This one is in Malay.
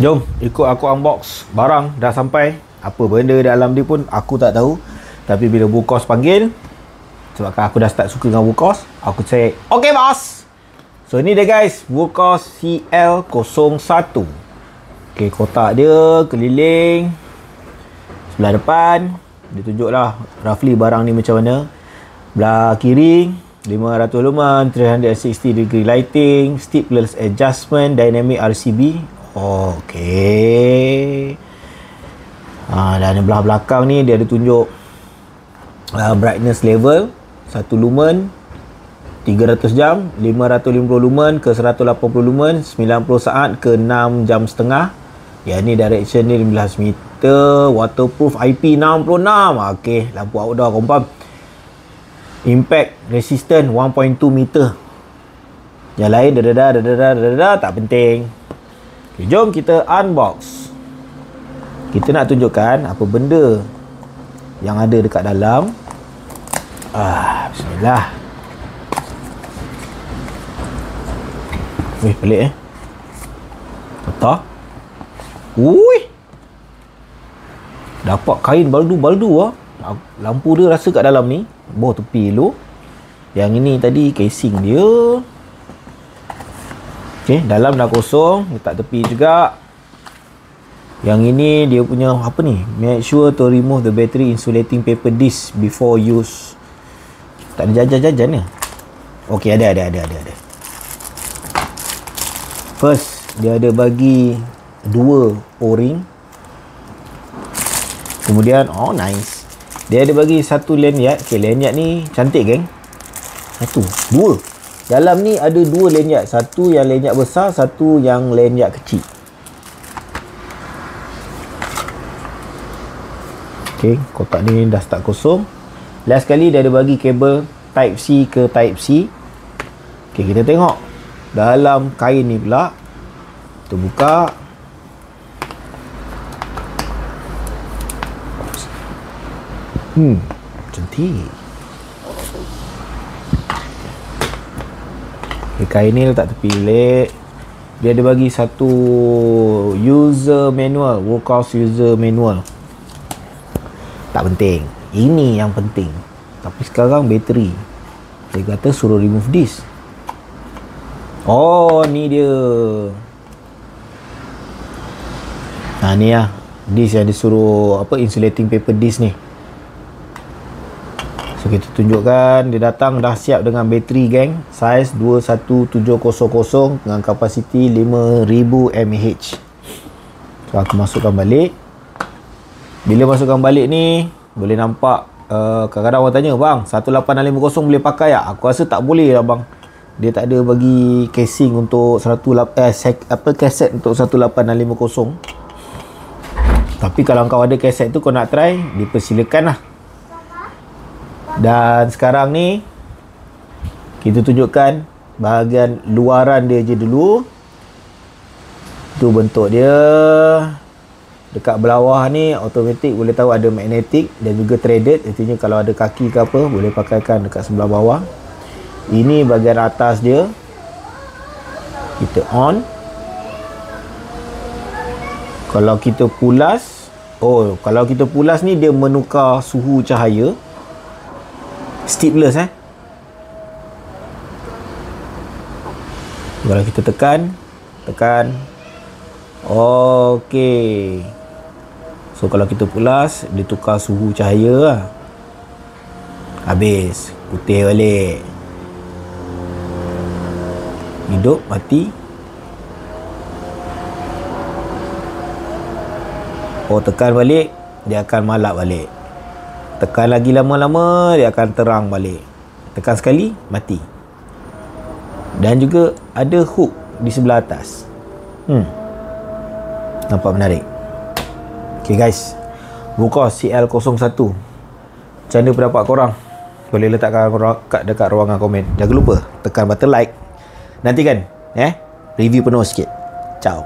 Jom ikut aku unbox barang. Dah sampai. Apa benda dalam dia pun aku tak tahu. Tapi bila Wurkos panggil, sebabkan aku dah start suka dengan Wurkos, aku say okay boss. So ni dia guys, Wurkos CL01. Okay, kotak dia keliling sebelah depan dia tunjuklah roughly barang ni macam mana. Belah kiri 500 lumen, 360 degree lighting, stepless adjustment, dynamic RCB. Okay. Dan belah belakang ni dia ada tunjuk brightness level 1 lumen 300 jam, 550 lumen ke 180 lumen, 90 saat ke 6 jam setengah. Yang ni direction ni 15 meter, waterproof IP66. Okey, lampu outdoor confirm. Impact resistant 1.2 meter. Yang lain tak penting. Okay, jom kita unbox. Kita nak tunjukkan apa benda yang ada dekat dalam. Bismillah. Weh, pelik Patah. Ui. Dapat kain baldu-baldu lah. Lampu dia rasa kat dalam ni. Bawah tepi dulu. Yang ini tadi casing dia. Okay, dalam dah kosong. Letak tepi juga. Yang ini dia punya apa ni? Make sure to remove the battery insulating paper disc before use. Tak ada jajan-jajan ni. Okay, ada. First, dia ada bagi 2 O-ring. Kemudian, nice. Dia ada bagi 1 lanyard. Okay, lanyard ni cantik geng. 1, 2. Dalam ni ada 2 lanyard. Satu yang lanyard besar, satu yang lanyard kecil. Okay, kotak ni dah start kosong. Last sekali dia ada bagi kabel Type C ke Type C. Okay, kita tengok dalam kain ni pula. Kita buka. Cantik. Okay, kain ni letak tepi balik. Dia ada bagi satu user manual, Wurkos user manual. Tak penting. Ini yang penting. Tapi sekarang bateri. Dia kata suruh remove disk. Ni dia. Ni lah disk yang disuruh insulating paper disk ni. So kita tunjukkan. Dia datang dah siap dengan bateri geng. Saiz 21700 dengan kapasiti 5000 mAh. So aku masukkan balik. Bila masukkan balik ni, boleh nampak kadang-kadang orang tanya, bang 18650 boleh pakai tak? Aku rasa tak boleh lah bang. Dia tak ada bagi casing untuk kaset untuk 18650. Tapi kalau kau ada kaset tu, kau nak try, dipersilakan lah. Dan sekarang ni kita tunjukkan bahagian luaran dia je dulu. Tu bentuk dia. Dekat bawah ni automatik boleh tahu ada magnetic dan juga threaded. Artinya kalau ada kaki ke apa boleh pakaikan dekat sebelah bawah. Ini bahagian atas dia. Kita on. Kalau kita pulas, kalau kita pulas ni dia menukar suhu cahaya. Stepless Kalau kita tekan. Okey. So kalau kita pulas, dia tukar suhu cahaya lah. Habis. Putih balik. Hidup, mati. Tekan balik, dia akan malap balik. Tekan lagi lama-lama, dia akan terang balik. Tekan sekali, mati. Dan juga ada hook di sebelah atas. Nampak menarik. Okay guys, Wurkos CL01. Macam mana pendapat korang? Boleh letakkan dekat ruangan komen. Jangan lupa tekan button like. Nantikan review penuh sikit. Ciao.